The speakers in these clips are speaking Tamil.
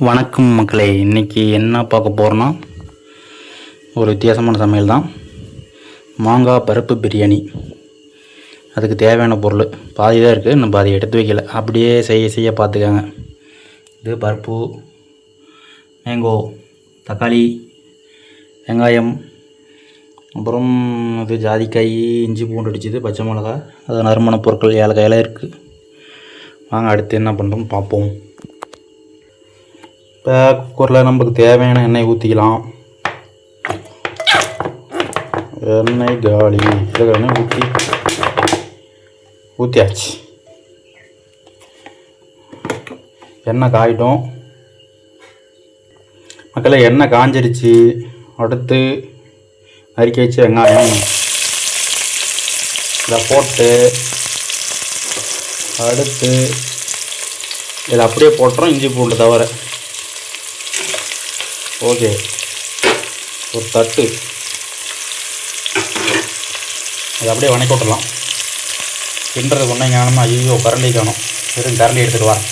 வணக்கம் மக்களே, இன்றைக்கி என்ன பார்க்க போகிறோன்னா ஒரு வித்தியாசமான சமையல் தான். மாங்காய் பருப்பு பிரியாணி. அதுக்கு தேவையான பொருள் பாதி தான் இருக்குது, இன்னும் பாதி எடுத்து வைக்கல. அப்படியே செய்ய பார்த்துக்கங்க. இது பருப்பு, மேங்கோ, தக்காளி, வெங்காயம், அப்புறம் இது ஜாதிக்காய், இஞ்சி பூண்டு அடிச்சது, பச்சை மிளகா, அது நறுமண பொருட்கள் ஏலக்காயெல்லாம் இருக்குது. வாங்க அடுத்து என்ன பண்ணுறோம்னு பார்ப்போம். இப்போ குக்கரில் நமக்கு தேவையான எண்ணெய் ஊற்றிக்கலாம். எண்ணெய் காலி எண்ணெய் ஊற்றியாச்சு. எண்ணெய் காயிட்டோம் மக்களே. எண்ணெய் காஞ்சிருச்சு. அடுத்து நறுக்கி வச்சு வெங்காயம் இதை போட்டு அடுத்து இதில் அப்படியே போட்டுறோம், இஞ்சி பூண்டு தவிர. ஓகே, ஒரு தட்டு அதை அப்படியே வணக்கி விட்டுடலாம். கிண்டுறது கொண்டே ஞானமாக ஐயோ கரண்டி காணும். வெறும் கரண்டி எடுத்துகிட்டு வரேன்.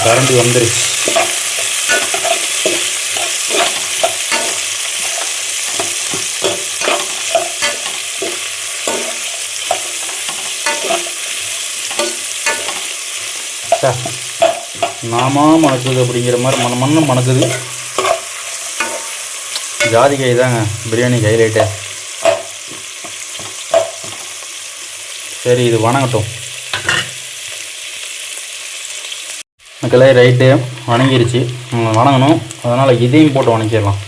கரண்டி வந்துருச்சு. நாமா மணக்குது அப்படிங்கிற மாதிரி மண்ணு மணக்குது. ஜாதிக்காய் தாங்க பிரியாணி ஹைலைட்டு. சரி, இது வணங்கட்டும் மக்களே. ரைட்டு, வணங்கிருச்சு. வணங்கணும், அதனால் இதையும் போட்டு வணக்கிடலாம்.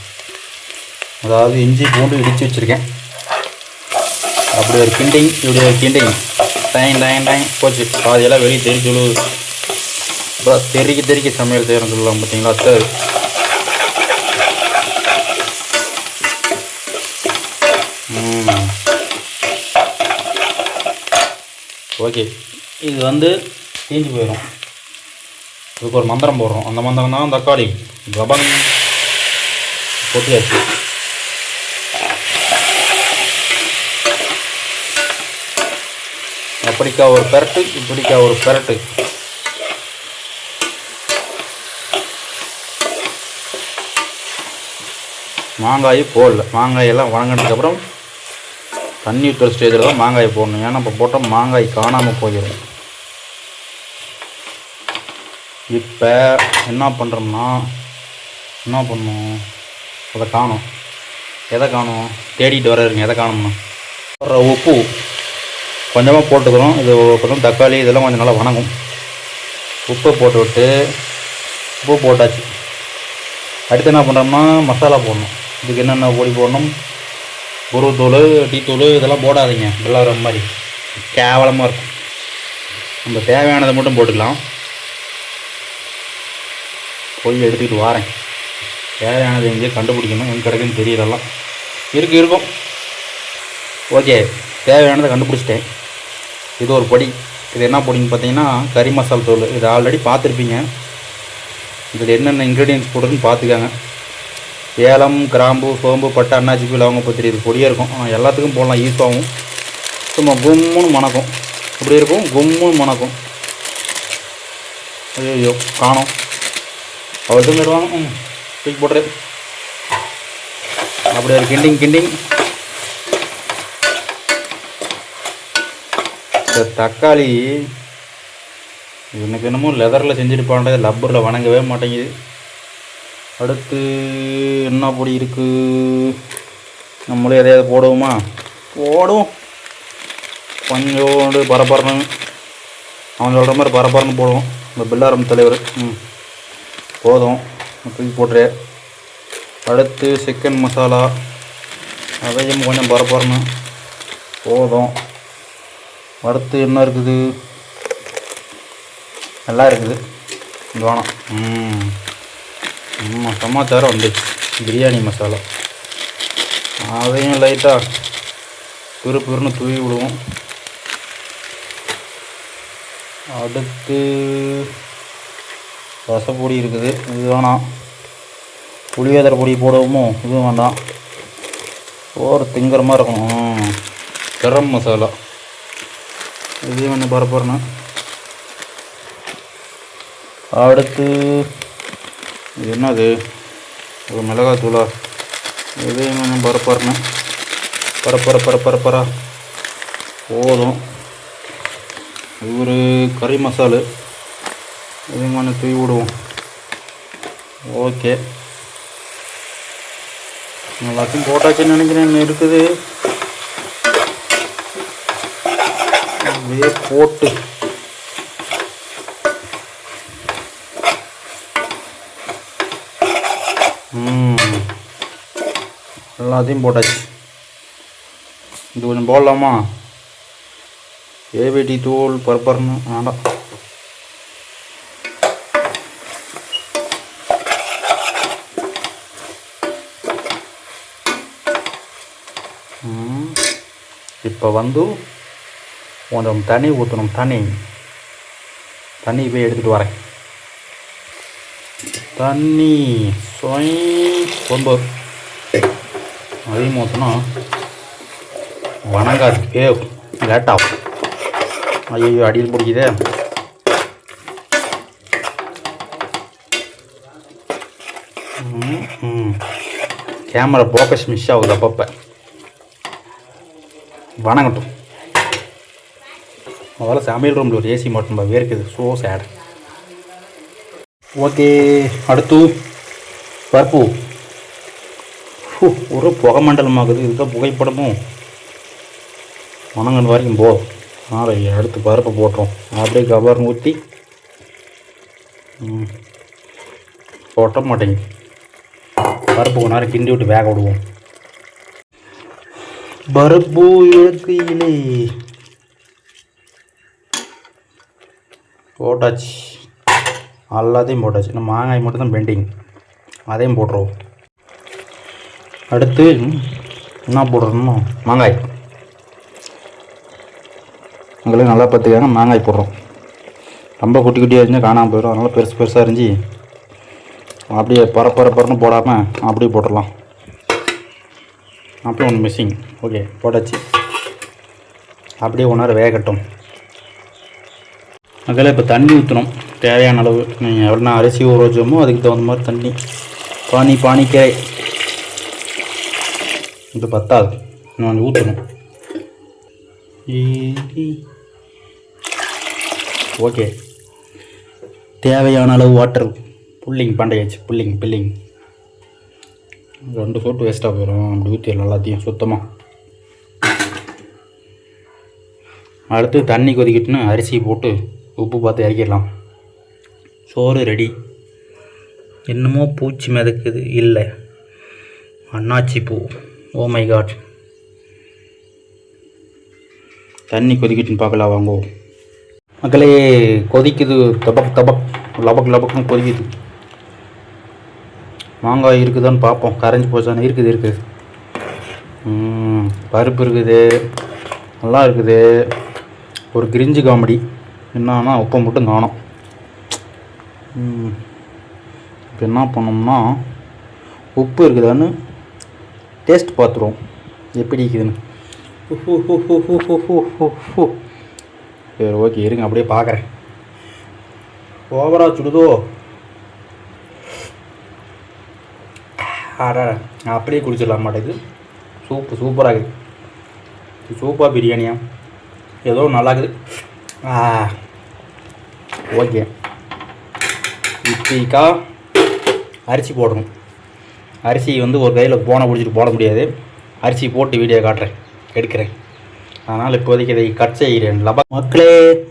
அதாவது இஞ்சி பூண்டு இடித்து வச்சுருக்கேன். அப்படி ஒரு கிண்டிங், இப்படி ஒரு கிண்டிங். டைம் போச்சு. பாதியெல்லாம் வெளியே தெரிஞ்சு விழுவுது. அப்புறம் தெறிக்க சமையல் செய்யணும் சொல்லலாம் பார்த்தீங்களா. சரி, ஓகே. இது தீஞ்சு போயிடும். இதுக்கு ஒரு மந்திரம் போடுறோம். அந்த மந்திரம் தான் தக்காளி ரபன் கொட்டியாச்சு. அப்படிக்கா ஒரு பெரட்டு, இப்படிக்கா ஒரு பெரட்டு. மாங்காய் போடல. மாங்காயெல்லாம் வணங்கினதுக்கப்புறம் தண்ணி ஊற்றுற ஸ்டேஜில் தான் மாங்காய் போடணும். ஏன்னா இப்போ போட்டால் மாங்காய் காணாமல் போயிடும். இப்போ என்ன பண்ணுறோம்னா, என்ன பண்ணணும், அதை காணும். எதை காணும் தேடிட்டு வர இருங்க. எதை காணும்னா உப்பு கொஞ்சமாக போட்டுக்கிறோம். இது கொஞ்சம் தக்காளி இதெல்லாம் கொஞ்சம் நல்லா வணங்கும். உப்பை போட்டு விட்டு உப்பு போட்டாச்சு. அடுத்து என்ன பண்ணுறோம்னா மசாலா போடணும். இதுக்கு என்னென்ன பொடி போடணும், குருத்தூள், டீத்தூள் இதெல்லாம் போடாதீங்க. இதெல்லாம் வர மாதிரி கேவலமாக இருக்கும். நம்ம தேவையானதை மட்டும் போட்டுக்கலாம். போய் எடுத்துக்கிட்டு வாரேன். தேவையானது எங்கேயும் கண்டுபிடிக்கணும். எங்கே கிடைக்குன்னு தெரியலலாம். இருக்கும். ஓகே, தேவையானதை கண்டுபிடிச்சிட்டேன். இது ஒரு பொடி. இது என்ன பொடின்னு பார்த்தீங்கன்னா கறி மசாலா தூள். இது ஆல்ரெடி பார்த்துருப்பீங்க. இதில் என்னென்ன இன்க்ரீடியன்ஸ் போடுறதுன்னு பார்த்துக்காங்க. ஏலம், கிராம்பு, சோம்பு, பட்டை, அன்னாச்சி பூ, லவங்க பத்திரி. இது பொடியாக இருக்கும். எல்லாத்துக்கும் போடலாம், ஈஸாகவும். சும்மா கும்முன்னு மணக்கும். இப்படி இருக்கும், கும்முன்னு மணக்கும். ஐயோ காணும். அவர்கிட்ட போயிடுவாங்க. தூக்கி போட்டுரு. அப்படி ஒரு கிண்டிங். தக்காளி எனக்கு என்னமோ லெதரில் செஞ்சுருப்பான்றது, லப்பரில் வணங்கவே மாட்டேங்குது. அடுத்து என்ன பொடி இருக்குது, நம்மளே எதையாவது போடுவோமா? போடுவோம். கொஞ்சோண்டு பரபரன்னு, அவன் சொல்கிற மாதிரி பரபரன்னு போடுவோம். இந்த பில்லாரம் தலைவர். போதும், தூக்கி போட்டுரு. அடுத்து சிக்கன் மசாலா, அதையும் கொஞ்சம் பரபரன்னு போதும். அடுத்து என்ன இருக்குது, நல்லா இருக்குது. இது வேணாம். சமாச்சாரம் வந்துச்சு. பிரியாணி மசாலா, அதையும் லைட்டாக பிறுன்னு தூவி விடுவோம். அடுத்து ரசப்பொடி இருக்குது. இது வேணாம். புளியோதரை பொடி போடுவோமோ? இதுவும் வேண்டாம். ஒரு திங்கிற மாதிரி இருக்கணும். கரம் மசாலா இதையும் கொஞ்சம் பரப்புறேன்னா அடுத்து இது என்னது, ஒரு மிளகாத்தூளா, இதையும் கொஞ்சம் பரப்பறணும். பரப்பரா போதும். இது ஒரு கறி மசாலு, இதையும் கொஞ்சம் தூவி விடுவோம். ஓகே, எல்லாத்தையும் போட்டாச்சுன்னு நினைக்கிறேன். இருக்குது அப்படியே போட்டு எல்லாத்தையும் போட்டாச்சு. இது கொஞ்சம் போடலாமா? ஏபிடி தூள் பரப்பரன்னு வேண்டாம். இப்போ வந்து கொஞ்சம் தண்ணி ஊற்றணும். தண்ணி போய் எடுத்துகிட்டு வரேன். தண்ணி ஒன்பது அதையும் ஊற்றினா வணங்காது, லேட்டாகும். ஐயோ அடியில் பிடிக்குதே. கேமரா ஃபோக்கஸ் மிஸ் ஆகுது அப்பப்போ. வணங்கட்டும். முதல்ல சமையல் ரூமில் ஒரு ஏசி மட்டும் வேர்க்குது. So sad. ஓகே, அடுத்து பருப்பு. ஒரு புகை மண்டலமாகுது. இதுதான் புகைப்படமும் வணங்கல் வரைக்கும் போ. அடுத்து பருப்பை போட்டுரும். அப்படியே கவர் ஊற்றி போட்ட மாட்டேங்குது. பருப்பு கொஞ்ச நேரம் கிண்டி விட்டு வேக விடுவோம். பருப்பு இலக்கையிலே போட்டாச்சு. எல்லாத்தையும் போட்டாச்சு. நம்ம மாங்காய் மட்டும்தான் பெண்டிங், அதையும் போட்டுருவோம். அடுத்து என்ன போடுறோம்னா மாங்காய். உங்களுக்கு நல்லா பார்த்துக்காங்க. மாங்காய் போடுறோம். ரொம்ப குட்டி குட்டியாக இருந்தால் காணாமல் போயிடும். அதனால் பெருசு பெருசாக இருந்துச்சு. அப்படியே பரப்பரன்னு போடாமல் அப்படியே போட்டுடலாம். அப்படியே ஒன்று மிஸ்ஸிங். ஓகே, போட்டாச்சு. அப்படியே 1 நேரம் வேகட்டும். அதில் இப்போ தண்ணி ஊற்றணும் தேவையான அளவு. நீங்கள் எவ்வளோ அரிசி ஊற வச்சோமோ அதுக்கு தகுந்த மாதிரி தண்ணி. பானிக்காய் இது பத்தாது, இன்னும் ஊற்றணும். ஓகே, தேவையான அளவு வாட்டர். பண்டையாச்சு. பில்லிங் 2 சொட்டு வேஸ்ட்டாக போயிடும். அப்படி ஊற்றிடலாம் எல்லாத்தையும் சுத்தமாக. அடுத்து தண்ணி கொதிக்கிட்டுன்னு அரிசி போட்டு உப்பு பார்த்து இறக்கிடலாம். சோறு ரெடி. என்னமோ பூச்சி மிதக்குது. இல்லை, அன்னாச்சி பூ. Oh my God. தண்ணி கொதிக்கிட்டுன்னு பார்க்கலாம் வாங்கோ மக்களே. கொதிக்குது. லபக்னு கொதிக்குது. மாங்காய் இருக்குதான்னு பார்ப்போம். கரைஞ்சி போச்சான்னு. இருக்குது. பருப்பு இருக்குது, நல்லா இருக்குது. ஒரு கிரிஞ்சு காமெடி என்னன்னா உப்பை மட்டும் காணும். இப்போ என்ன பண்ணோம்னா உப்பு இருக்குதான்னு டேஸ்ட் பார்த்துருவோம் எப்படி இருக்குதுன்னு. சரி, ஓகே, இருங்க அப்படியே பார்க்குறேன். ஓவராக சுடுதோ? அப்படியே குடிச்சிடலாம் மாட்டேங்குது. சூப்பராக இருக்குது. சூப்பா பிரியாணியா ஏதோ நல்லாக்குது. ஓகே, இப்போக்கா அரிசி போடணும். அரிசி வந்து ஒரு கையில் போனை பிடிச்சிட்டு போட முடியாது. அரிசி போட்டு வீடியோ எடுக்கிறேன். அதனால் இப்போதைக்கு இதை கட் செய்கிறேன்.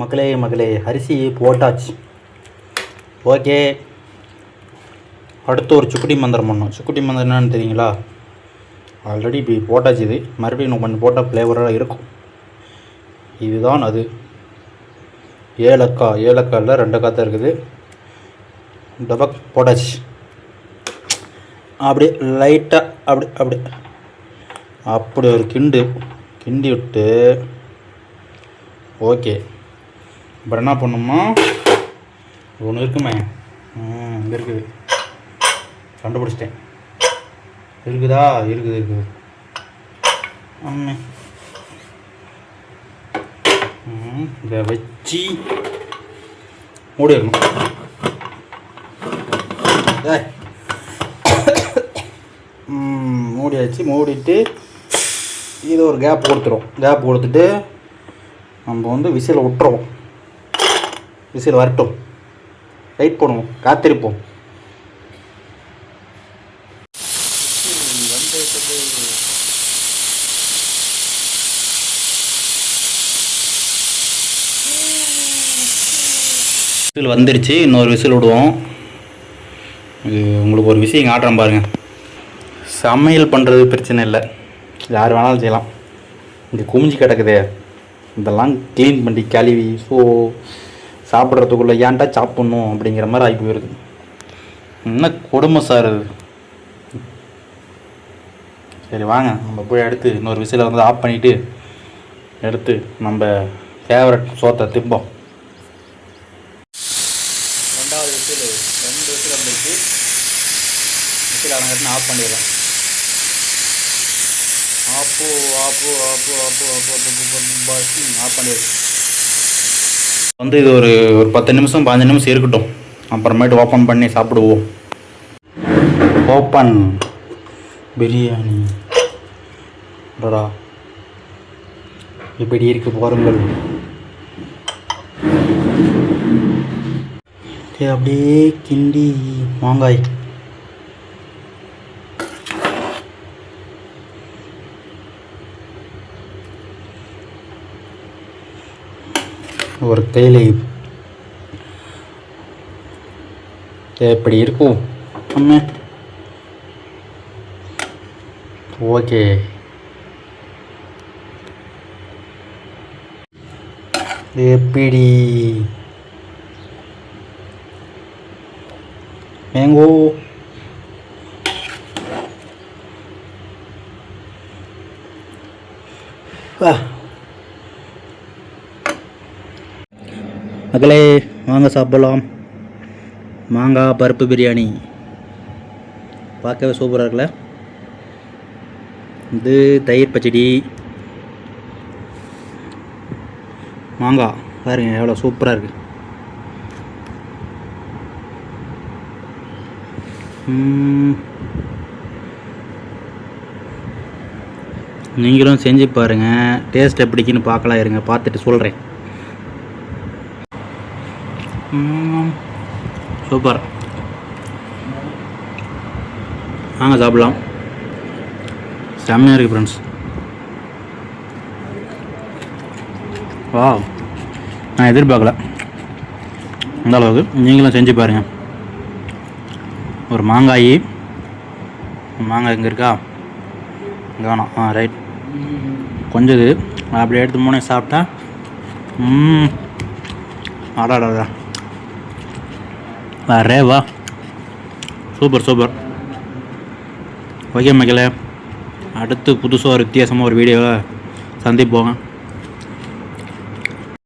மக்களே அரிசி போட்டாச்சு. ஓகே, அடுத்து ஒரு சுக்குட்டி மந்திரம் பண்ணோம். சுக்குட்டி மந்திரம் என்னன்னு தெரியுங்களா? ஆல்ரெடி இப்போ போட்டாச்சு. இது மறுபடியும் கொஞ்சம் போட்டால் ஃப்ளேவராக இருக்கும். இதுதான் அது. ஏலக்காயில் 2 காய் தான் இருக்குது. டபக் போட்டாச்சு. அப்படியே லைட்டாக அப்படி ஒரு கிண்டி விட்டு. ஓகே, அப்புறம் என்ன பண்ணோம்னா ஒன்று இருக்குமே. இங்கே இருக்குது. கண்டுபிடிச்சிட்டேன். இருக்குதா? இருக்குது. இதை வச்சு மூடிடணும். மூடியாச்சு. மூடிட்டு இது ஒரு கேப் கொடுத்துரும். கேப் கொடுத்துட்டு நம்ம வந்து விசில் விட்டுருவோம். விசில் வரட்டும், வெயிட் பண்ணுவோம், காத்திருப்போம். விசில் வந்துருச்சு. இன்னொரு விசில் விடுவோம். இது உங்களுக்கு ஒரு விஷயம் காட்டுறேன் பாருங்கள். சமையல் பண்ணுறது பிரச்சனை இல்லை, யார் வேணாலும் செய்யலாம். இங்கே குமிஞ்சி கிடக்குதே, இதெல்லாம் க்ளீன் பண்ணி கழுவி சாப்பிட்றதுக்குள்ளே ஏன்டா சாப்பிட்ணும் அப்படிங்கிற மாதிரி ஆகி போயிடுது. என்ன கொடுமை சார் இது. சரி வாங்க நம்ம போய் எடுத்து இன்னொரு விசிலை வந்து ஆஃப் பண்ணிவிட்டு எடுத்து நம்ம ஃபேவரட் சோத்தை திம்போம். ரெண்டாவது விசில் 2 விசில் வந்துருச்சு. விசில் அவங்க ஆஃப் பண்ணிடுவேன். ஆஃப் பண்ணிடுவேன். வந்து இது ஒரு 10 நிமிஷம் 15 நிமிஷம் இருக்கட்டும். அப்புறமேட்டு ஓப்பன் பண்ணி சாப்பிடுவோம். ஓப்பன் பிரியாணி இப்படி இருக்கு பாருங்கள். அப்படியே கிண்டி மாங்காய் ஒரு கையில் எப்படி இருக்கும் அம்மா? ஓகே. எப்படி மேங்கோ மக்களே வாங்க சாப்பிடலாம். மாங்காய் பருப்பு பிரியாணி பார்க்கவே சூப்பராக இருக்குல்ல. இது தயிர் பச்சடி, மாங்காய் பாருங்க எவ்வளோ சூப்பராக இருக்குது. நீங்களும் செஞ்சு பாருங்கள், டேஸ்ட் எப்படிக்குன்னு பார்க்கலாம். இருங்க பார்த்துட்டு சொல்கிறேன். சூப்பர். வாங்க சாப்பிடலாம். செம்மையாக இருக்குது ஃப்ரெண்ட்ஸ். வா, நான் எதிர்பார்க்கல அந்த அளவுக்கு. நீங்களும் செஞ்சு பாருங்கள். ஒரு மாங்காய் எங்கே இருக்கா? வேணாம். ரைட். கொஞ்சம் இது அப்படி எடுத்து 3 சாப்பிட்டா அடாடா அரே வா, சூப்பர் சூப்பர். ஓகே மக்களே, அடுத்து புதுசாக ஒரு வித்தியாசமாக ஒரு வீடியோவை சந்திப்போங்க.